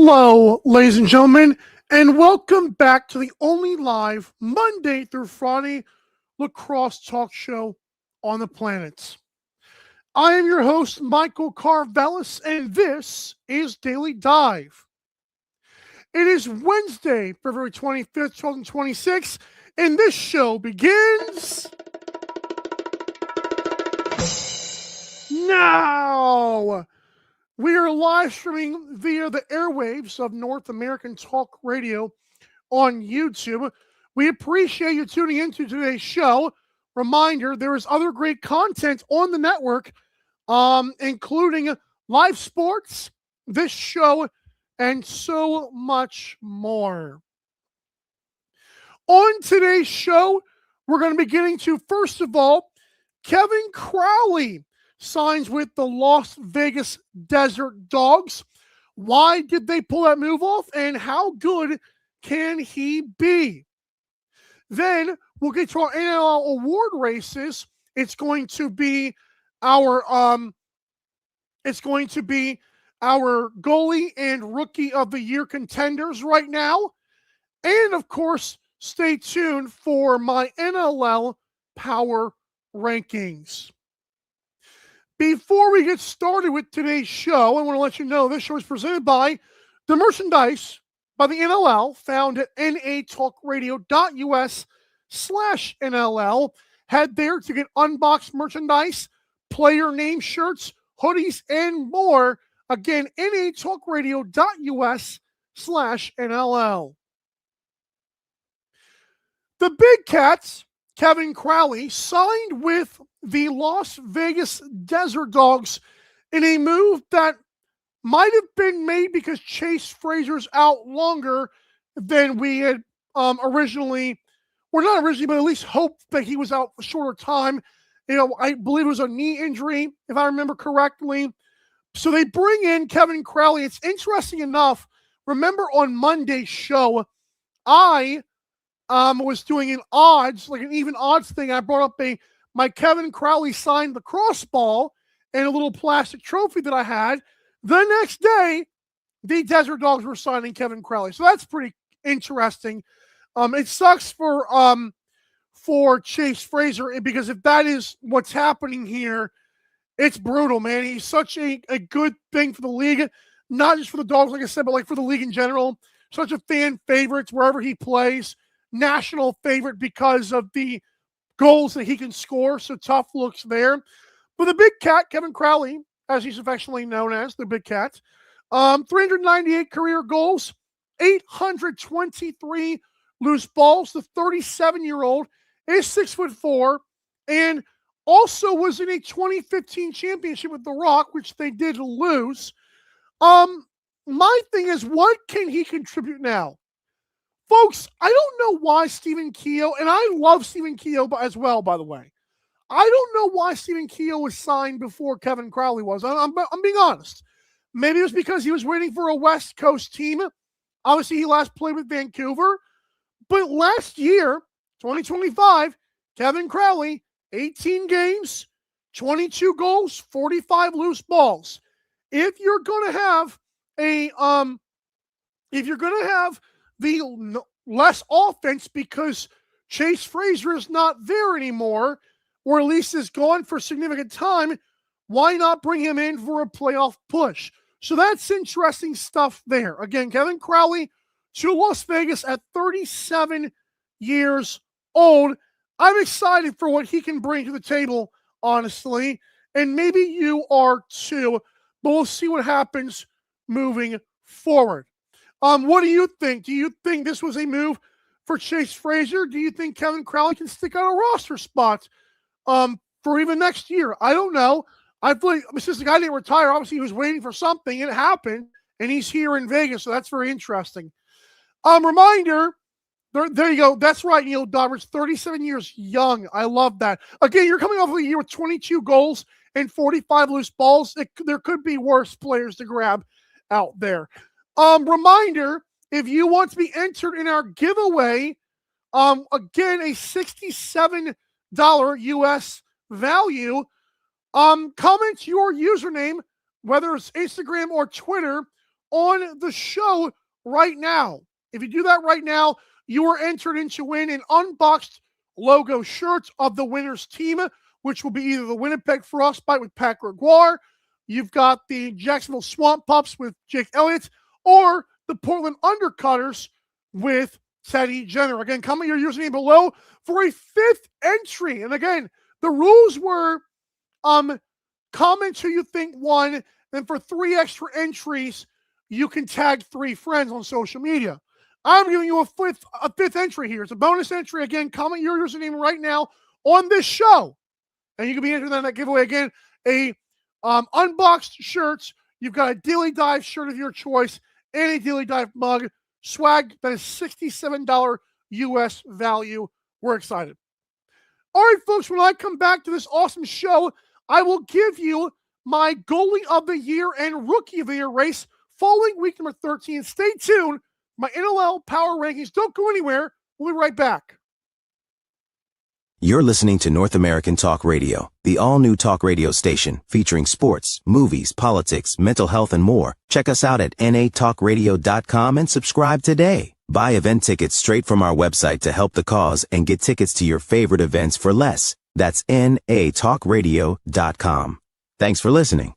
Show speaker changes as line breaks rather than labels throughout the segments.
Hello, ladies and gentlemen, and welcome back to the only live Monday through Friday lacrosse talk show on the planet. I am your host, Michael Karvelis, and this is Daily Dive. It is Wednesday, February 25th, 2026, and this show begins now. We are live streaming via the airwaves of North American Talk Radio on YouTube. We appreciate you tuning into today's show. Reminder, there is other great content on the network, including live sports, this show, and so much more. On today's show, we're going to be getting to, first of all, Kevin Crowley signs with the Las Vegas Desert Dogs. Why did they pull that move off, and how good can he be? Then we'll get to our NLL award races. It's going to be our goalie and rookie of the year contenders right now. And of course, stay tuned for my NLL power rankings. Before we get started with today's show, I want to let you know this show is presented by the merchandise by the NLL, found at natalkradio.us/NLL. Head there to get unboxed merchandise, player name shirts, hoodies, and more. Again, natalkradio.us/NLL. The Big Cats, Kevin Crowley, signed with the Las Vegas Desert Dogs in a move that might have been made because Chase Frazier's out longer than we had originally, or not originally, but at least hoped that he was out for a shorter time. I believe it was a knee injury, if I remember correctly. So they bring in Kevin Crowley. It's interesting enough. Remember on Monday's show, I was doing an odds, like an even odds thing. I brought up my Kevin Crowley signed lacrosse ball and a little plastic trophy that I had. The next day, the Desert Dogs were signing Kevin Crowley. So that's pretty interesting. It sucks for Chase Frazier, because if that is what's happening here, it's brutal, man. He's such a good thing for the league, not just for the Dogs, like I said, but like for the league in general. Such a fan favorite wherever he plays. National favorite because of the goals that he can score. So tough looks there. But the Big Cat, Kevin Crowley, as he's affectionately known as, the Big Cat, 398 career goals, 823 loose balls. The 37-year-old is 6'4", and also was in a 2015 championship with The Rock, which they did lose. My thing is, what can he contribute now? Folks, I don't know why Stephen Keogh, and I love Stephen Keogh as well, by the way. I don't know why Stephen Keogh was signed before Kevin Crowley was. I'm being honest. Maybe it was because he was waiting for a West Coast team. Obviously, he last played with Vancouver. But last year, 2025, Kevin Crowley, 18 games, 22 goals, 45 loose balls. If you're going to have the less offense because Chase Frazier is not there anymore, or at least is gone for a significant time, why not bring him in for a playoff push? So that's interesting stuff there. Again, Kevin Crowley to Las Vegas at 37 years old. I'm excited for what he can bring to the table, honestly, and maybe you are too, but we'll see what happens moving forward. What do you think? Do you think this was a move for Chase Frazier? Do you think Kevin Crowley can stick on a roster spot for even next year? I don't know. I feel like since the guy didn't retire, obviously he was waiting for something. It happened, and he's here in Vegas, so that's very interesting. Reminder, there you go. That's right, Neil Dobbers, 37 years young. I love that. Again, you're coming off of a year with 22 goals and 45 loose balls. There could be worse players to grab out there. Reminder, if you want to be entered in our giveaway, again, a $67 US value, comment your username, whether it's Instagram or Twitter, on the show right now. If you do that right now, you are entered in to win an unboxed logo shirt of the winner's team, which will be either the Winnipeg Frostbite with Pat Gregoire, you've got the Jacksonville Swamp Pups with Jake Elliott, or the Portland Undercutters with Teddy Jenner. Again, comment your username below for a 5th entry. And again, the rules were comment who you think won, and for 3 extra entries, you can tag 3 friends on social media. I'm giving you a fifth entry here. It's a bonus entry. Again, comment your username right now on this show, and you can be entered in that giveaway. Again, a unboxed shirts. You've got a Daily Dive shirt of your choice and a Daily Dive mug. Swag that is $67 US value. We're excited. All right, folks, when I come back to this awesome show, I will give you my Goalie of the Year and Rookie of the Year race following week number 13. Stay tuned. My NLL Power Rankings. Don't go anywhere. We'll be right back.
You're listening to North American Talk Radio, the all-new talk radio station featuring sports, movies, politics, mental health, and more. Check us out at natalkradio.com and subscribe today. Buy event tickets straight from our website to help the cause and get tickets to your favorite events for less. That's natalkradio.com. Thanks for listening.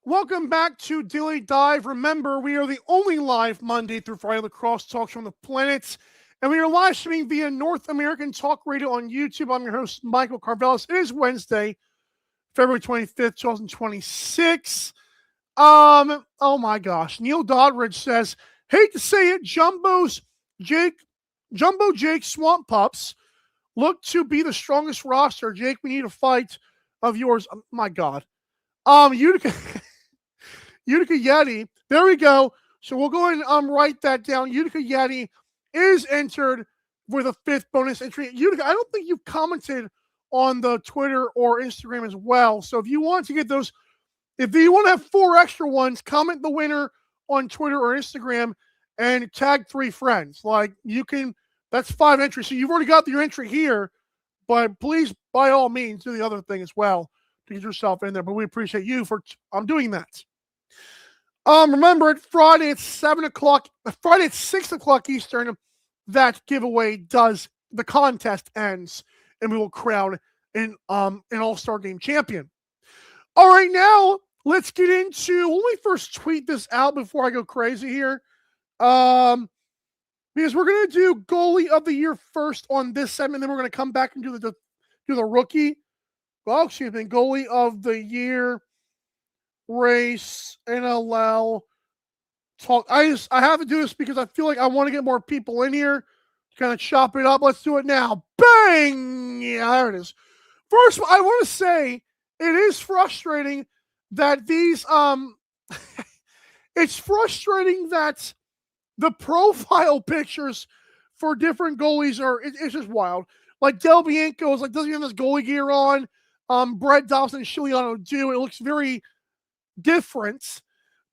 Welcome back to Daily Dive. Remember, we are the only live Monday through Friday lacrosse talk show on the planet, and we are live streaming via North American Talk Radio on YouTube. I'm your host, Michael Karvelis. It is Wednesday, February 25th, 2026. Oh my gosh. Neil Doddridge says, hate to say it, Jumbo Jake Swamp Pups look to be the strongest roster. Jake, we need a fight of yours. Oh, my God. Utica Yeti. There we go. So we'll go ahead and write that down. Utica Yeti is entered with a 5th bonus entry. Utica, I don't think you've commented on the Twitter or Instagram as well. So if you want to get those, if you want to have 4 extra ones, comment the winner on Twitter or Instagram and tag 3 friends. Like, you can, that's 5 entries. So you've already got your entry here, but please, by all means, do the other thing as well to get yourself in there. But we appreciate you for doing that. Remember, Friday at 7 o'clock, Friday at 6 o'clock Eastern, that giveaway the contest ends, and we will crown an All-Star Game champion. All right, now let's get into, let me first tweet this out before I go crazy here. Because we're going to do Goalie of the Year first on this segment, then we're going to come back and do the rookie. Well, excuse me, Goalie of the Year race, NLL talk. I have to do this because I feel like I want to get more people in here to kind of chop it up. Let's do it now. Bang! Yeah, there it is. First, I want to say it is frustrating that these it's frustrating that the profile pictures for different goalies it's just wild. Like Del Bianco is like doesn't even have his goalie gear on. Brett Dobson and Chiliano do. It looks very different.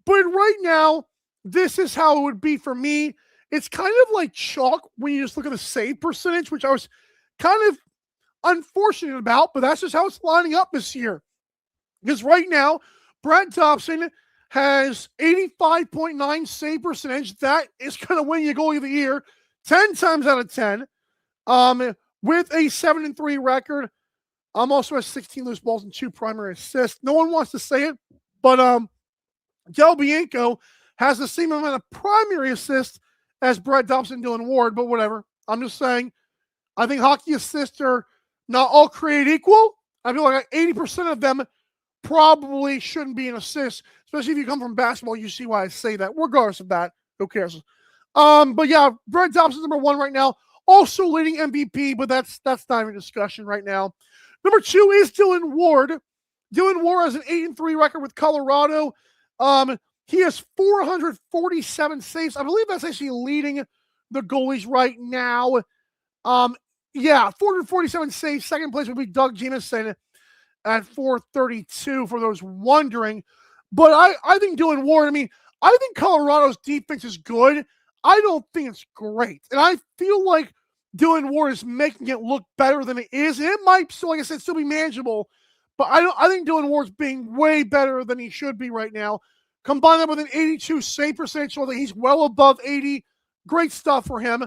But right now, this is how it would be for me. it's kind of like chalk when you just look at the save percentage, which I was kind of unfortunate about, but that's just how it's lining up this year. Because right now, Brett Dobson has 85.9 save percentage. That is going to win you goalie of the year 10 times out of 10. With a 7-3 record. Also has 16 loose balls and 2 primary assists. No one wants to say it, but Del Bianco has the same amount of primary assists as Brett Dobson, Dylan Ward, but whatever. I'm just saying, I think hockey assists are not all created equal. I feel like 80% of them probably shouldn't be an assist, especially if you come from basketball. You see why I say that. Regardless of that, who cares? But yeah, Brett Dobson's number 1 right now. Also leading MVP, but that's not even a discussion right now. Number 2 is Dylan Ward. Dylan Ward has an 8-3 record with Colorado. He has 447 saves. I believe that's actually leading the goalies right now. 447 saves. Second place would be Doug Jamieson at 432 for those wondering. But I think Dylan Ward, I think Colorado's defense is good. I don't think it's great. And I feel like Dylan Ward is making it look better than it is. And it might, so like I said, still be manageable. But I think Dylan Ward's being way better than he should be right now. Combine that with an 82 save percentage, so that he's well above 80. Great stuff for him.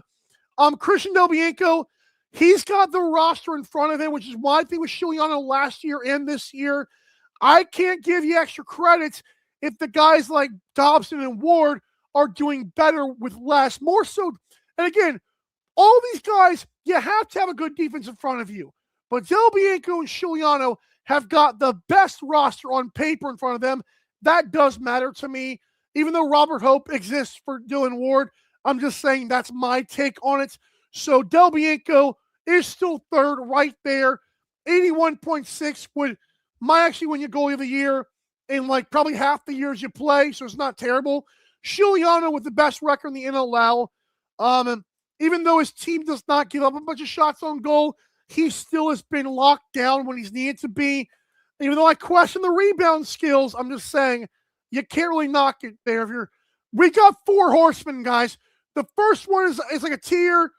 Christian Del Bianco, he's got the roster in front of him, which is why I think with Giuliano last year and this year. I can't give you extra credit if the guys like Dobson and Ward are doing better with less. More so, and again, all these guys, you have to have a good defense in front of you. But Del Bianco and Giuliano have got the best roster on paper in front of them. That does matter to me. Even though Robert Hope exists for Dylan Ward, I'm just saying that's my take on it. So Del Bianco is still third right there. 81.6 might actually win you goalie of the year in like probably half the years you play, so it's not terrible. Giuliano with the best record in the NLL. Even though his team does not give up a bunch of shots on goal, he still has been locked down when he's needed to be. Even though I question the rebound skills, I'm just saying you can't really knock it there. We got 4 horsemen, guys. The first one is like a tier,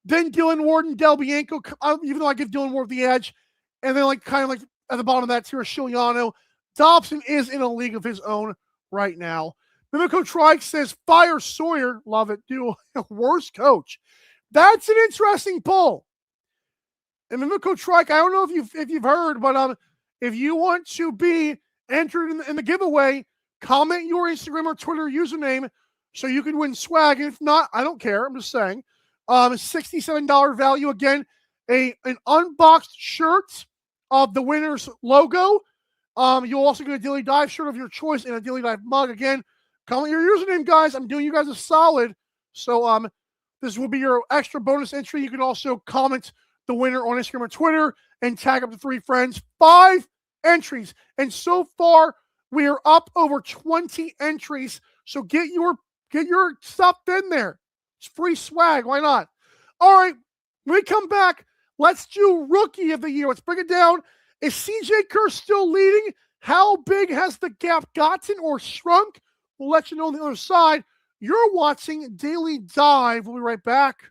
then Dylan Ward and Del Bianco, even though I give Dylan Ward the edge, and then like kind of like at the bottom of that tier is Giuliano. Dobson is in a league of his own right now. Mimico Trike says, fire Sawyer. Love it. Dude, worst coach. That's an interesting poll. And Mimico Trike, I don't know if you've heard, but if you want to be entered in the giveaway, comment your Instagram or Twitter username so you can win swag. And if not, I don't care. I'm just saying. $67 value again. An unboxed shirt of the winner's logo. You'll also get a Daily Dive shirt of your choice and a Daily Dive mug. Again, comment your username, guys. I'm doing you guys a solid. So this will be your extra bonus entry. You can also comment the winner on Instagram or Twitter and tag up to 3 friends. 5 entries. And so far, we are up over 20 entries. So get your stuff in there. It's free swag. Why not? All right. When we come back, let's do Rookie of the Year. Let's break it down. Is CJ Kerr still leading? How big has the gap gotten or shrunk? We'll let you know on the other side. You're watching Daily Dive. We'll be right back.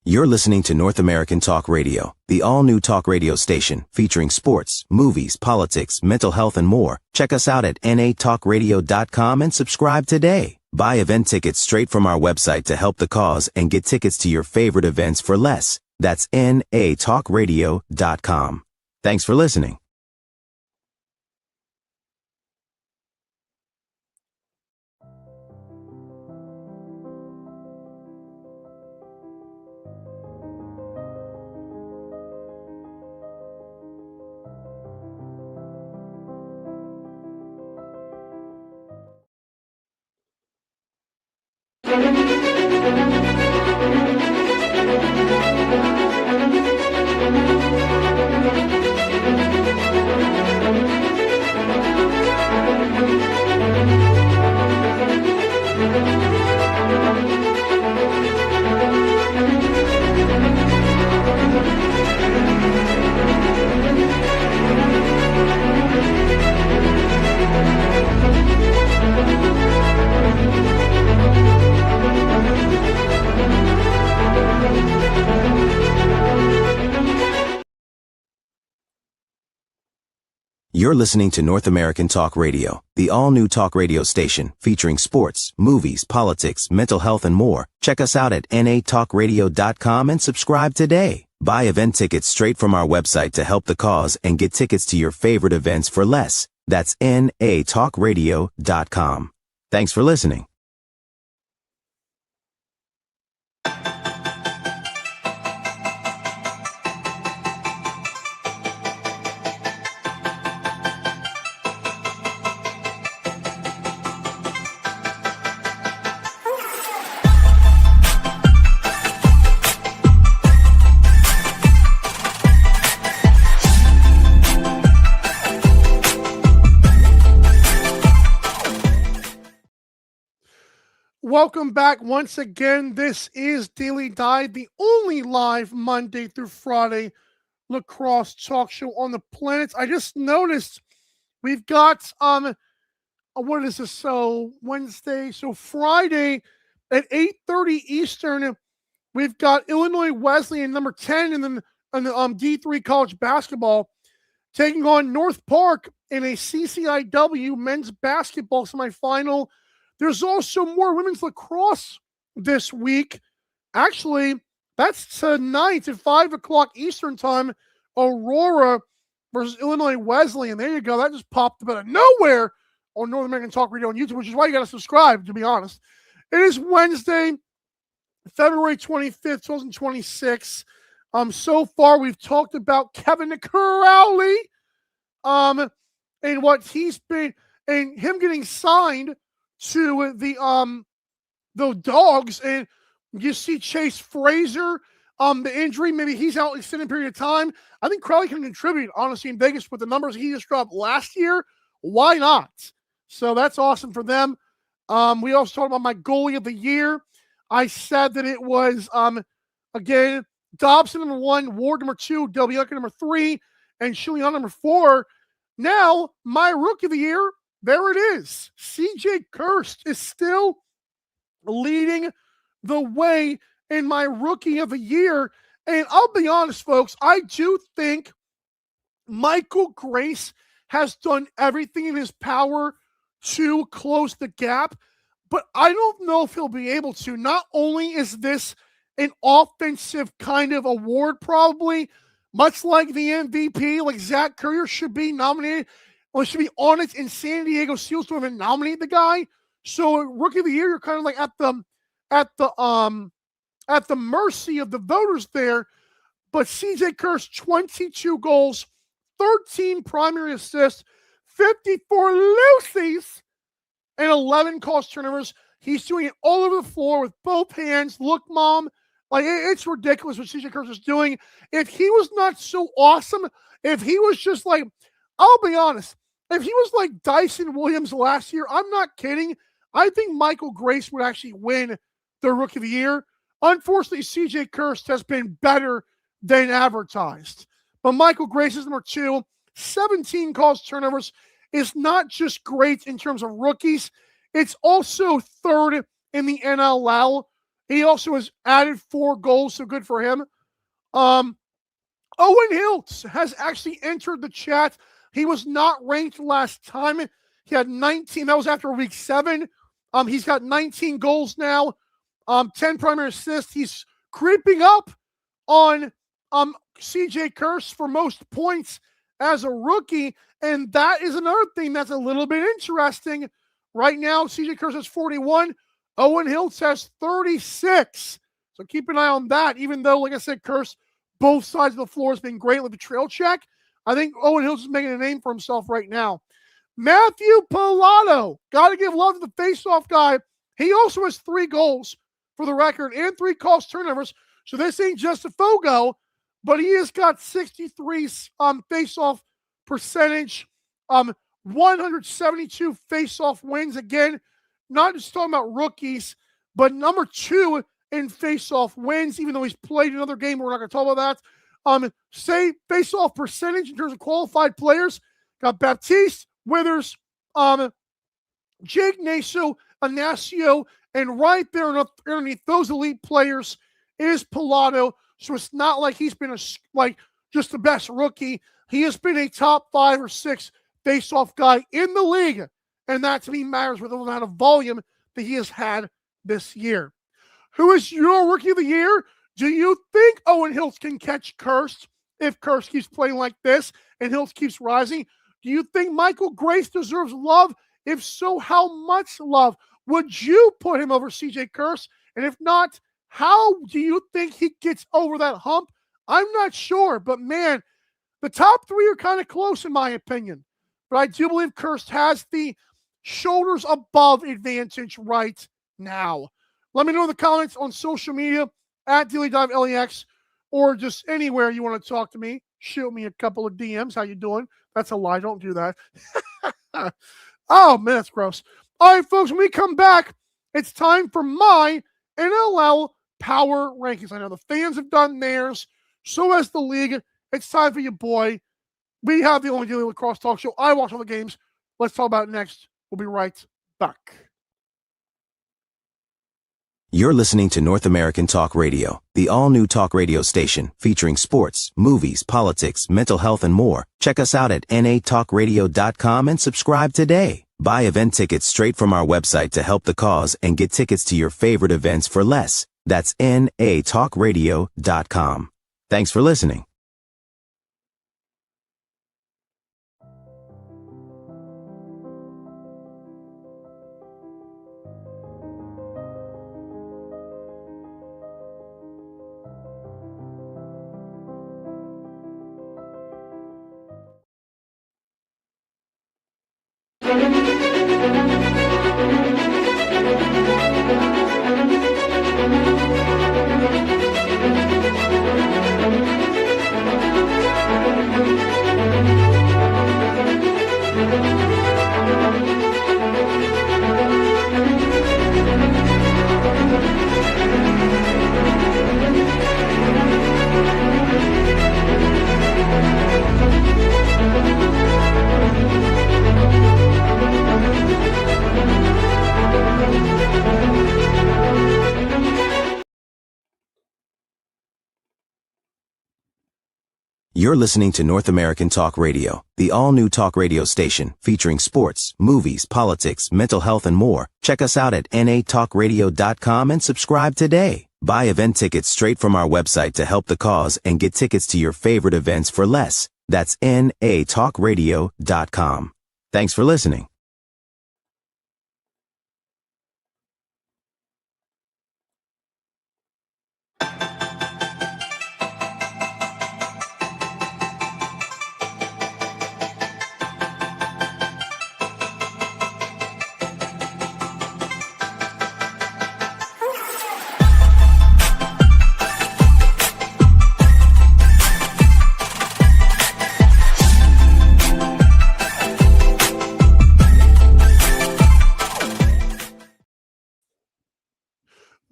You're listening to North American Talk Radio, the all-new talk radio station featuring sports, movies, politics, mental health, and more. Check us out at natalkradio.com and subscribe today. Buy event tickets straight from our website to help the cause and get tickets to your favorite events for less. That's natalkradio.com. Thanks for listening. You're listening to North American Talk Radio, the all-new talk radio station featuring sports, movies, politics, mental health, and more. Check us out at natalkradio.com and subscribe today. Buy event tickets straight from our website to help the cause and get tickets to your favorite events for less. That's natalkradio.com. Thanks for listening.
Welcome back once again. This is Daily Dive, the only live Monday through Friday lacrosse talk show on the planet. I just noticed we've got what is this? So Wednesday, so Friday at 8:30 Eastern, we've got Illinois Wesleyan number 10 in the D3 college basketball taking on North Park in a CCIW men's basketball semifinal. There's also more women's lacrosse this week. Actually, that's tonight at 5 o'clock Eastern time. Aurora versus Illinois Wesleyan. There you go. That just popped up out of nowhere on North American Talk Radio on YouTube, which is why you got to subscribe, to be honest. It is Wednesday, February 25th, 2026. So far, we've talked about Kevin Crowley and what he's been, and him getting signed to the Dogs, and you see Chase Fraser, the injury, maybe he's out an extended period of time. I think Crowley can contribute, honestly, in Vegas with the numbers he just dropped last year. Why not? So that's awesome for them. We also talked about my goalie of the year. I said that it was, again, Dobson number 1, Ward number 2, Delbiuca number 3, and Chilion number 4. Now, my rookie of the year, there it is. CJ Kirst is still leading the way in my rookie of the year. And I'll be honest, folks, I do think Michael Grace has done everything in his power to close the gap, but I don't know if he'll be able to. Not only is this an offensive kind of award, probably, much like the MVP, like Zach Currier should be nominated, or should be on it in San Diego Seals to even nominate the guy. So rookie of the year, you're kind of like at the mercy of the voters there. But CJ Kirst, 22 goals, 13 primary assists, 54 loosies, and 11 cost turnovers. He's doing it all over the floor with both hands. Look, Mom, like it's ridiculous what CJ Kirst is doing. If he was not so awesome, if he was just like, I'll be honest, if he was like Dyson Williams last year, I'm not kidding. I think Michael Grace would actually win the Rookie of the Year. Unfortunately, CJ Kirst has been better than advertised. But Michael Grace is number 2. 17 calls turnovers is not just great in terms of rookies. It's also 3rd in the NLL. He also has added 4 goals, so good for him. Owen Hiltz has actually entered the chat. He was not ranked last time. He had 19. That was after week 7. He's got 19 goals now, 10 primary assists. He's creeping up on CJ Kirst for most points as a rookie. And that is another thing that's a little bit interesting. Right now, CJ Kirst has 41. Owen Hiltz has 36. So keep an eye on that. Even though, like I said, Kirst, both sides of the floor has been great with the trail check. I think Owen Hiltz is making a name for himself right now. Matthew Pilato, got to give love to the face-off guy. He also has 3 goals for the record and 3 calls turnovers. So this ain't just a Fogo, but he has got 63 face-off percentage, 172 face-off wins. Again, not just talking about rookies, but number 2 in face-off wins, even though he's played another game. We're not going to talk about that. Say face-off percentage in terms of qualified players. Got Baptiste, Withers, Jake Naso, Anasio, and right there underneath those elite players is Pilato. So it's not like he's been just the best rookie. He has been a top 5 or 6 face-off guy in the league. And that to me matters with the amount of volume that he has had this year. Who is your Rookie of the Year? Do you think Owen Hiltz can catch Kirst if Kirst keeps playing like this and Hiltz keeps rising? Do you think Michael Grace deserves love? If so, how much love? Would you put him over CJ Kirst? And if not, how do you think he gets over that hump? I'm not sure, but man, the top three are kind of close in my opinion. But I do believe Kirst has the shoulders above advantage right now. Let me know in the comments on social media at DailyDiveLAX or just anywhere you want to talk to me. Shoot me a couple of DMs. How you doing? That's a lie. Don't do that. Oh, man, that's gross. All right, folks, when we come back, it's time for my NLL Power Rankings. I know the fans have done theirs. So has the league. It's time for you, boy. We have the only Daily Lacrosse talk show. I watch all the games. Let's talk about it next. We'll be right back.
You're listening to North American Talk Radio, the all-new talk radio station featuring sports, movies, politics, mental health, and more. Check us out at natalkradio.com and subscribe today. Buy event tickets straight from our website to help the cause and get tickets to your favorite events for less. That's natalkradio.com. Thanks for listening. You're listening to North American Talk Radio, the all-new talk radio station featuring sports, movies, politics, mental health, and more. Check us out at natalkradio.com and subscribe today. Buy event tickets straight from our website to help the cause and get tickets to your favorite events for less. That's natalkradio.com. Thanks for listening.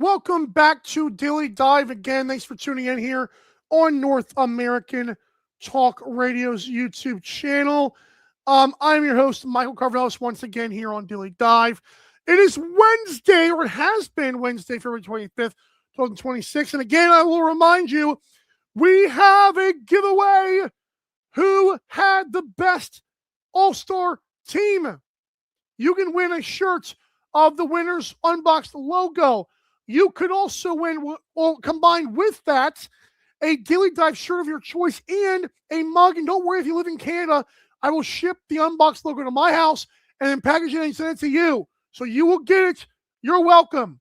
Welcome back to Daily Dive again. Thanks for tuning in here on North American Talk Radio's YouTube channel. I'm your host, Michael Karvelis, once again here on Daily Dive. It is Wednesday, or it has been Wednesday, February 25th, 2026. And again, I will remind you, we have a giveaway. Who had the best All-Star team? You can win a shirt of the winner's unboxed logo. You could also win, or combined with that, a Daily Dive shirt of your choice and a mug. And don't worry if you live in Canada, I will ship the unboxed logo to my house and then package it and send it to you. So you will get it. You're welcome.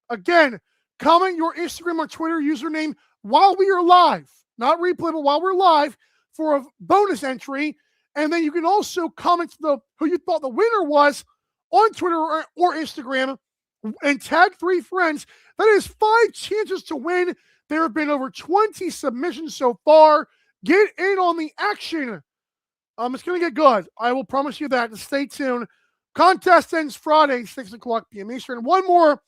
Again, comment your Instagram or Twitter username while we are live. Not replay, but while we're live for a bonus entry. And then you can also comment who you thought the winner was on Twitter or Instagram and tag 3 friends. That is 5 chances to win. There have been over 20 submissions so far. Get in on the action. It's going to get good. I will promise you that. Just stay tuned. Contest ends Friday, 6 o'clock p.m. Eastern. One more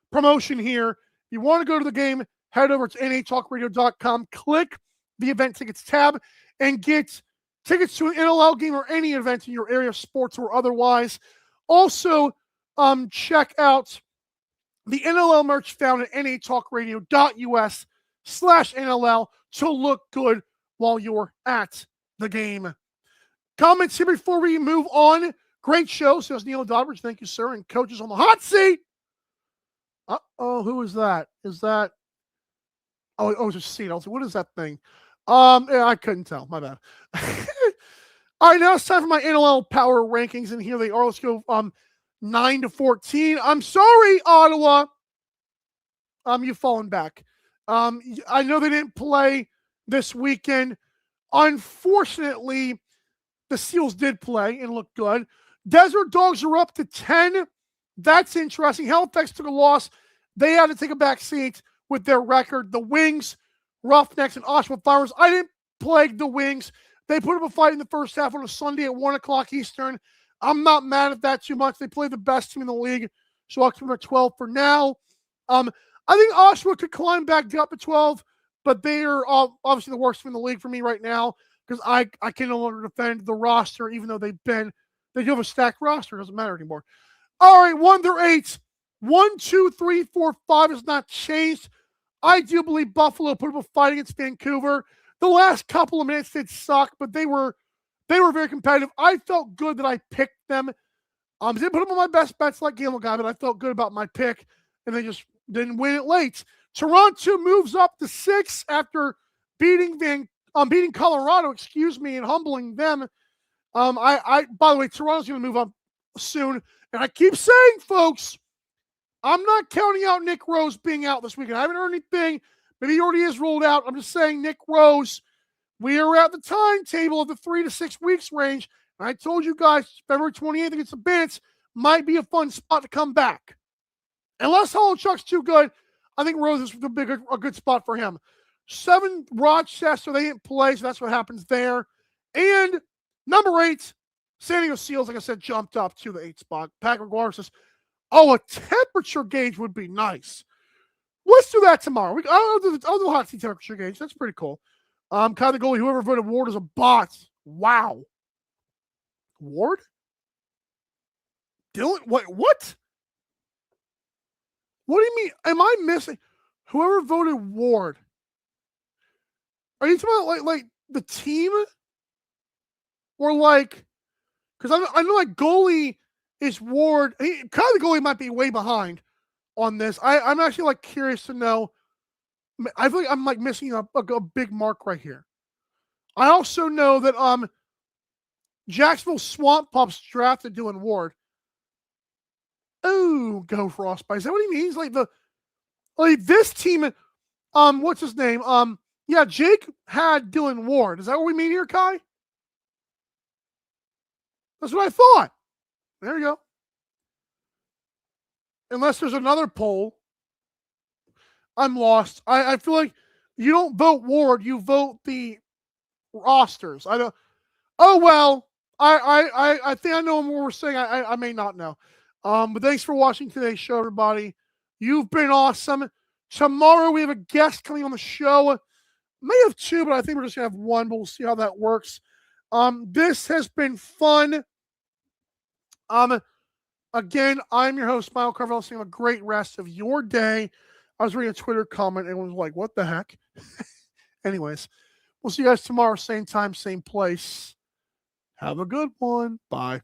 promotion here. If you want to go to the game, head over to natalkradio.com. Click the event tickets tab and get tickets to an NLL game or any event in your area, sports or otherwise. Also, check out the NLL merch found at natalkradio.us/NLL to look good while you're at the game. Comments here before we move on. Great show, says Neil Doddridge. Thank you, sir. And coaches on the hot seat. Uh-oh, who is that? Is that... Oh, it's a seat. I was like, what is that thing? Yeah, I couldn't tell. My bad. All right, now it's time for my NLL power rankings, and here they are. Let's go 9 to 14. I'm sorry, Ottawa. You've fallen back. I know they didn't play this weekend. Unfortunately, the Seals did play and looked good. Desert Dogs are up to 10. That's interesting. Halifax took a loss. They had to take a back seat with their record. The Wings, Roughnecks, and Oshawa Flowers. I didn't plague the Wings. They put up a fight in the first half on a Sunday at 1 o'clock Eastern. I'm not mad at that too much. They play the best team in the league, so I'll keep them at 12 for now. I think Oshawa could climb back up to 12, but they are obviously the worst team in the league for me right now because I can no longer defend the roster, even though they do have a stacked roster. It doesn't matter anymore. All right, 1 through 8. 1, 2, 3, 4, 5 has not changed. I do believe Buffalo put up a fight against Vancouver. The last couple of minutes did suck, but they were very competitive. I felt good that I picked them. Didn't put them on my best bets like Galen guy, but I felt good about my pick, and they just didn't win it late. Toronto moves up to 6 after beating Colorado, and humbling them. By the way, Toronto's going to move up soon, and I keep saying, folks, I'm not counting out Nick Rose being out this weekend. I haven't heard anything. Maybe he already is ruled out. I'm just saying, Nick Rose, we are at the timetable of the 3 to 6 weeks range. And I told you guys, February 28th against the Bandits might be a fun spot to come back. Unless Holochuk's too good, I think Rose is a good spot for him. 7, Rochester, they didn't play, so that's what happens there. And number 8, San Diego Seals, like I said, jumped up to the 8 spot. Pat McGuire says, oh, a temperature gauge would be nice. Let's do that tomorrow. I'll do a hot seat temperature gauge. That's pretty cool. Kind of the goalie, whoever voted Ward is a bot. Wow. Ward? Dylan? What? What do you mean? Am I missing? Whoever voted Ward. Are you talking about like the team? Or like, because I know like goalie is Ward. Kind of the goalie might be way behind on this. I'm actually like curious to know. I feel like I'm like missing a big mark right here. I also know that Jacksonville Swamp Pups drafted Dylan Ward. Oh, go Frostbite. Is that what he means? Like this team, what's his name? Yeah, Jake had Dylan Ward. Is that what we mean here, Kai? That's what I thought. There you go. Unless there's another poll, I'm lost. I feel like you don't vote Ward, you vote the rosters. I don't. Oh well. I think I know what we're saying. I may not know. But thanks for watching today's show, everybody. You've been awesome. Tomorrow we have a guest coming on the show. May have 2, but I think we're just gonna have 1. But we'll see how that works. This has been fun. Again, I'm your host, Michael Karvelis. Have a great rest of your day. I was reading a Twitter comment and was like, what the heck? Anyways, we'll see you guys tomorrow, same time, same place. Have a good one. Bye.